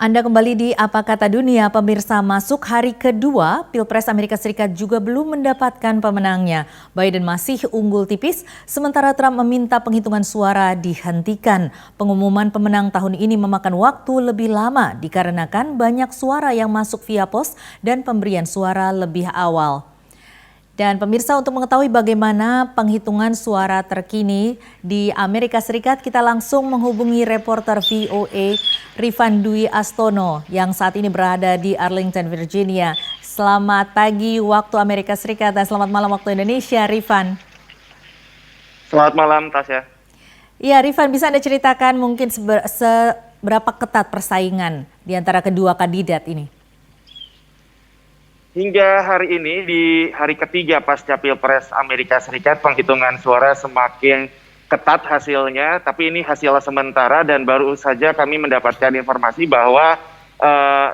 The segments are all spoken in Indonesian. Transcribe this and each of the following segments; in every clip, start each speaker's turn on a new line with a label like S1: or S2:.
S1: Anda kembali di Apa Kata Dunia, pemirsa. Masuk hari kedua, Pilpres Amerika Serikat juga belum mendapatkan pemenangnya. Biden masih unggul tipis, sementara Trump meminta penghitungan suara dihentikan. Pengumuman pemenang tahun ini memakan waktu lebih lama dikarenakan banyak suara yang masuk via pos dan pemberian suara lebih awal. Dan pemirsa, untuk mengetahui bagaimana penghitungan suara terkini di Amerika Serikat, kita langsung menghubungi reporter VOA Rifan Dwi Astono yang saat ini berada di Arlington, Virginia. Selamat pagi waktu Amerika Serikat dan selamat malam waktu Indonesia, Rifan.
S2: Selamat malam, Tasya.
S1: Iya, Rifan, bisa Anda ceritakan mungkin seberapa ketat persaingan di antara kedua kandidat ini?
S2: Hingga hari ini, di hari ketiga pasca Pilpres Amerika Serikat, penghitungan suara semakin ketat hasilnya, tapi ini hasil sementara dan baru saja kami mendapatkan informasi bahwa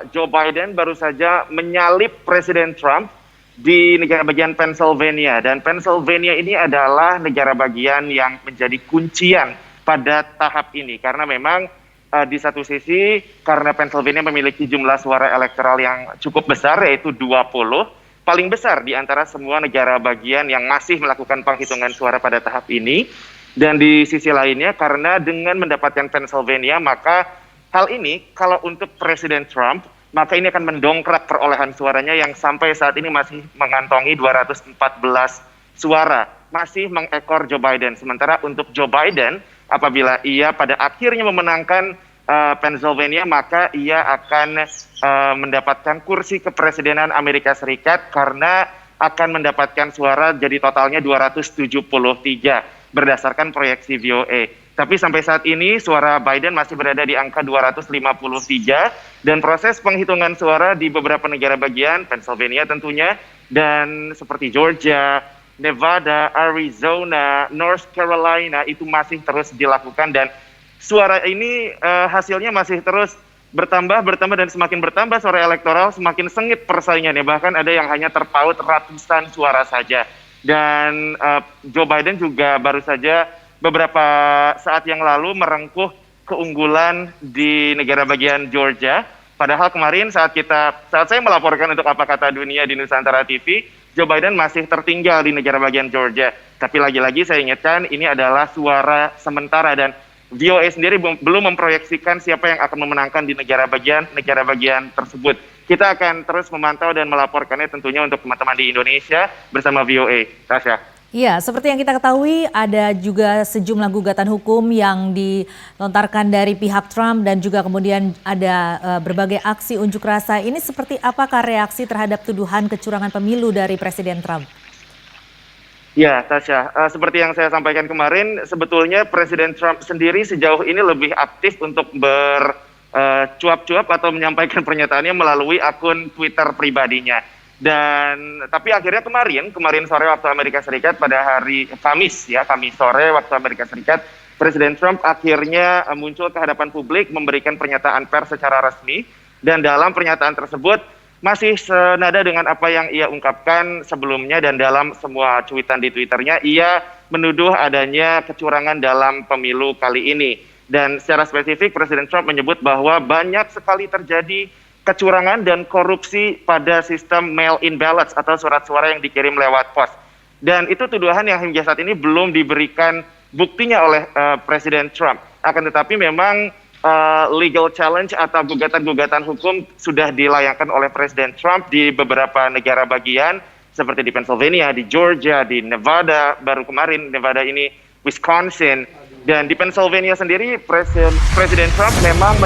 S2: Joe Biden baru saja menyalip Presiden Trump di negara bagian Pennsylvania. Dan Pennsylvania ini adalah negara bagian yang menjadi kuncian pada tahap ini, karena memang di satu sisi karena Pennsylvania memiliki jumlah suara elektoral yang cukup besar, yaitu 20, paling besar di antara semua negara bagian yang masih melakukan penghitungan suara pada tahap ini. Dan di sisi lainnya, karena dengan mendapatkan Pennsylvania, maka hal ini kalau untuk Presiden Trump, maka ini akan mendongkrak perolehan suaranya yang sampai saat ini masih mengantongi 214 suara, masih mengekor Joe Biden. Sementara untuk Joe Biden, apabila ia pada akhirnya memenangkan Pennsylvania, maka ia akan mendapatkan kursi kepresidenan Amerika Serikat karena akan mendapatkan suara jadi totalnya 273 berdasarkan proyeksi VOA. Tapi sampai saat ini suara Biden masih berada di angka 253 dan proses penghitungan suara di beberapa negara bagian, Pennsylvania tentunya, dan seperti Georgia, Nevada, Arizona, North Carolina itu masih terus dilakukan dan suara ini hasilnya masih terus bertambah dan semakin bertambah suara elektoral, semakin sengit persaingannya. Bahkan ada yang hanya terpaut ratusan suara saja. Dan Joe Biden juga baru saja beberapa saat yang lalu merengkuh keunggulan di negara bagian Georgia. Padahal kemarin saat saya melaporkan untuk Apa Kata Dunia di Nusantara TV, Joe Biden masih tertinggal di negara bagian Georgia. Tapi lagi-lagi saya ingatkan, ini adalah suara sementara dan VOA sendiri belum memproyeksikan siapa yang akan memenangkan di negara bagian tersebut. Kita akan terus memantau dan melaporkannya tentunya untuk teman-teman di Indonesia bersama VOA. Tasya.
S1: Ya, seperti yang kita ketahui ada juga sejumlah gugatan hukum yang dilontarkan dari pihak Trump dan juga kemudian ada berbagai aksi unjuk rasa. Ini seperti apakah reaksi terhadap tuduhan kecurangan pemilu dari Presiden Trump?
S2: Ya, Tasya, seperti yang saya sampaikan kemarin, sebetulnya Presiden Trump sendiri sejauh ini lebih aktif untuk bercuap-cuap atau menyampaikan pernyataannya melalui akun Twitter pribadinya. Tapi akhirnya kemarin sore waktu Amerika Serikat pada hari Kamis sore waktu Amerika Serikat, Presiden Trump akhirnya muncul ke hadapan publik memberikan pernyataan pers secara resmi dan dalam pernyataan tersebut masih senada dengan apa yang ia ungkapkan sebelumnya dan dalam semua cuitan di Twitternya ia menuduh adanya kecurangan dalam pemilu kali ini. Dan secara spesifik Presiden Trump menyebut bahwa banyak sekali terjadi kecurangan dan korupsi pada sistem mail-in ballots atau surat suara yang dikirim lewat pos. Dan itu tuduhan yang hingga saat ini belum diberikan buktinya oleh Presiden Trump. Akan tetapi memang legal challenge atau gugatan-gugatan hukum sudah dilayangkan oleh Presiden Trump di beberapa negara bagian seperti di Pennsylvania, di Georgia, di Nevada, baru kemarin Nevada ini Wisconsin. Dan di Pennsylvania sendiri Presiden Trump memang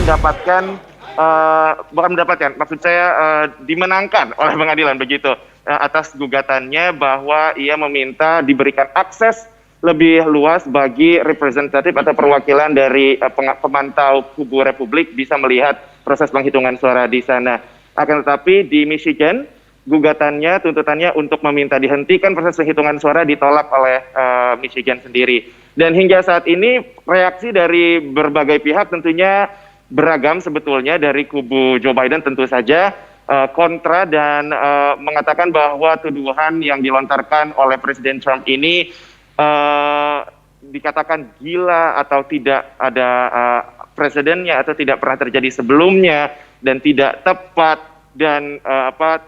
S2: dimenangkan oleh pengadilan begitu atas gugatannya bahwa ia meminta diberikan akses lebih luas bagi representatif atau perwakilan dari pemantau kubu Republik bisa melihat proses penghitungan suara di sana. Akan tetapi di Michigan, tuntutannya untuk meminta dihentikan proses penghitungan suara ditolak oleh Michigan sendiri. Dan hingga saat ini reaksi dari berbagai pihak tentunya beragam sebetulnya. Dari kubu Joe Biden tentu saja kontra dan mengatakan bahwa tuduhan yang dilontarkan oleh Presiden Trump ini dikatakan gila atau tidak ada presidennya atau tidak pernah terjadi sebelumnya. dan tidak tepat dan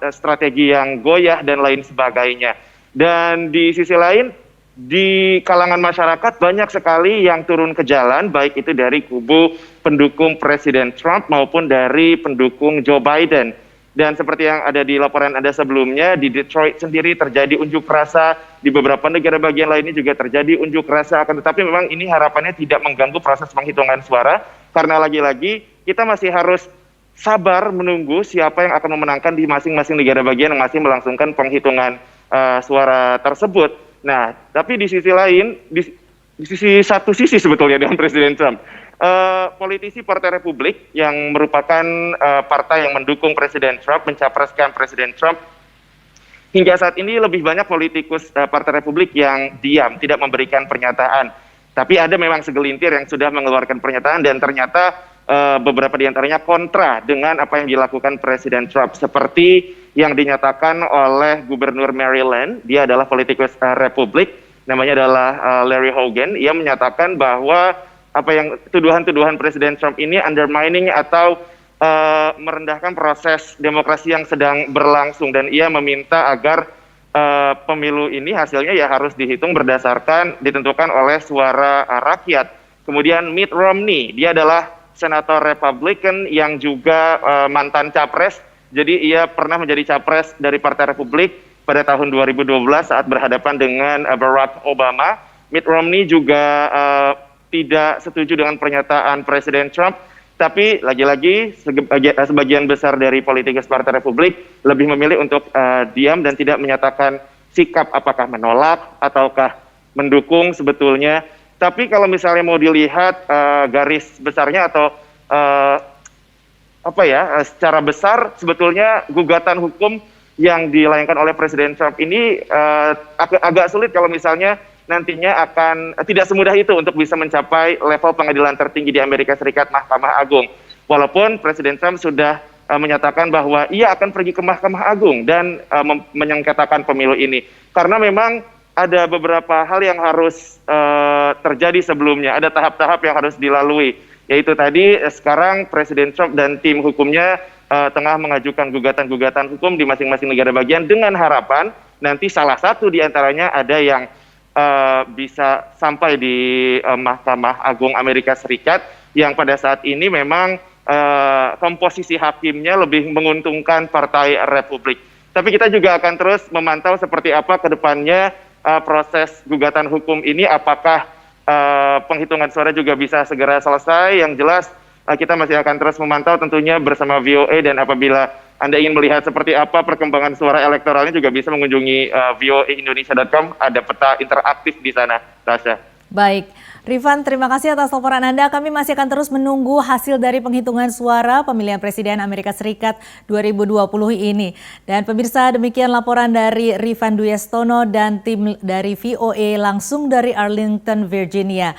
S2: strategi yang goyah dan lain sebagainya. Dan di sisi lain, di kalangan masyarakat banyak sekali yang turun ke jalan, baik itu dari kubu pendukung Presiden Trump maupun dari pendukung Joe Biden. Dan seperti yang ada di laporan Anda sebelumnya, di Detroit sendiri terjadi unjuk rasa, di beberapa negara bagian lainnya juga terjadi unjuk rasa, akan tetapi memang ini harapannya tidak mengganggu proses penghitungan suara, karena lagi-lagi kita masih harus sabar menunggu siapa yang akan memenangkan di masing-masing negara bagian yang masih melangsungkan penghitungan suara tersebut. Nah, tapi di sisi lain, di satu sisi sebetulnya dengan Presiden Trump, politisi Partai Republik yang merupakan partai yang mendukung Presiden Trump, mencapreskan Presiden Trump, hingga saat ini lebih banyak politikus Partai Republik yang diam, tidak memberikan pernyataan. Tapi ada memang segelintir yang sudah mengeluarkan pernyataan dan ternyata beberapa di antaranya kontra dengan apa yang dilakukan Presiden Trump, seperti yang dinyatakan oleh Gubernur Maryland. Dia adalah politikus Republik, namanya adalah Larry Hogan. Ia menyatakan bahwa tuduhan-tuduhan Presiden Trump ini undermining atau merendahkan proses demokrasi yang sedang berlangsung, dan ia meminta agar pemilu ini hasilnya ya harus ditentukan oleh suara rakyat. Kemudian Mitt Romney, dia adalah senator Republikan yang juga mantan capres. Jadi ia pernah menjadi capres dari Partai Republik pada tahun 2012 saat berhadapan dengan Barack Obama. Mitt Romney juga tidak setuju dengan pernyataan Presiden Trump, tapi lagi-lagi sebagian besar dari politikus Partai Republik lebih memilih untuk diam dan tidak menyatakan sikap apakah menolak ataukah mendukung sebetulnya. Tapi kalau misalnya mau dilihat garis besarnya atau secara besar, sebetulnya gugatan hukum yang dilayangkan oleh Presiden Trump ini agak sulit kalau misalnya nantinya akan tidak semudah itu untuk bisa mencapai level pengadilan tertinggi di Amerika Serikat, Mahkamah Agung. Walaupun Presiden Trump sudah menyatakan bahwa ia akan pergi ke Mahkamah Agung dan menyengketakan pemilu ini. Karena memang ada beberapa hal yang harus terjadi sebelumnya, ada tahap-tahap yang harus dilalui. Yaitu tadi sekarang Presiden Trump dan tim hukumnya tengah mengajukan gugatan-gugatan hukum di masing-masing negara bagian dengan harapan nanti salah satu di antaranya ada yang bisa sampai di Mahkamah Agung Amerika Serikat yang pada saat ini memang komposisi hakimnya lebih menguntungkan Partai Republik. Tapi kita juga akan terus memantau seperti apa ke depannya proses gugatan hukum ini, apakah penghitungan suara juga bisa segera selesai. Yang jelas kita masih akan terus memantau tentunya bersama VOA, dan apabila Anda ingin melihat seperti apa perkembangan suara elektoralnya juga bisa mengunjungi voaindonesia.com, ada peta interaktif di sana, Tasya.
S1: Baik, Rifan, terima kasih atas laporan Anda. Kami masih akan terus menunggu hasil dari penghitungan suara pemilihan Presiden Amerika Serikat 2020 ini. Dan pemirsa, demikian laporan dari Rifan Dwi Estono dan tim dari VOA langsung dari Arlington, Virginia.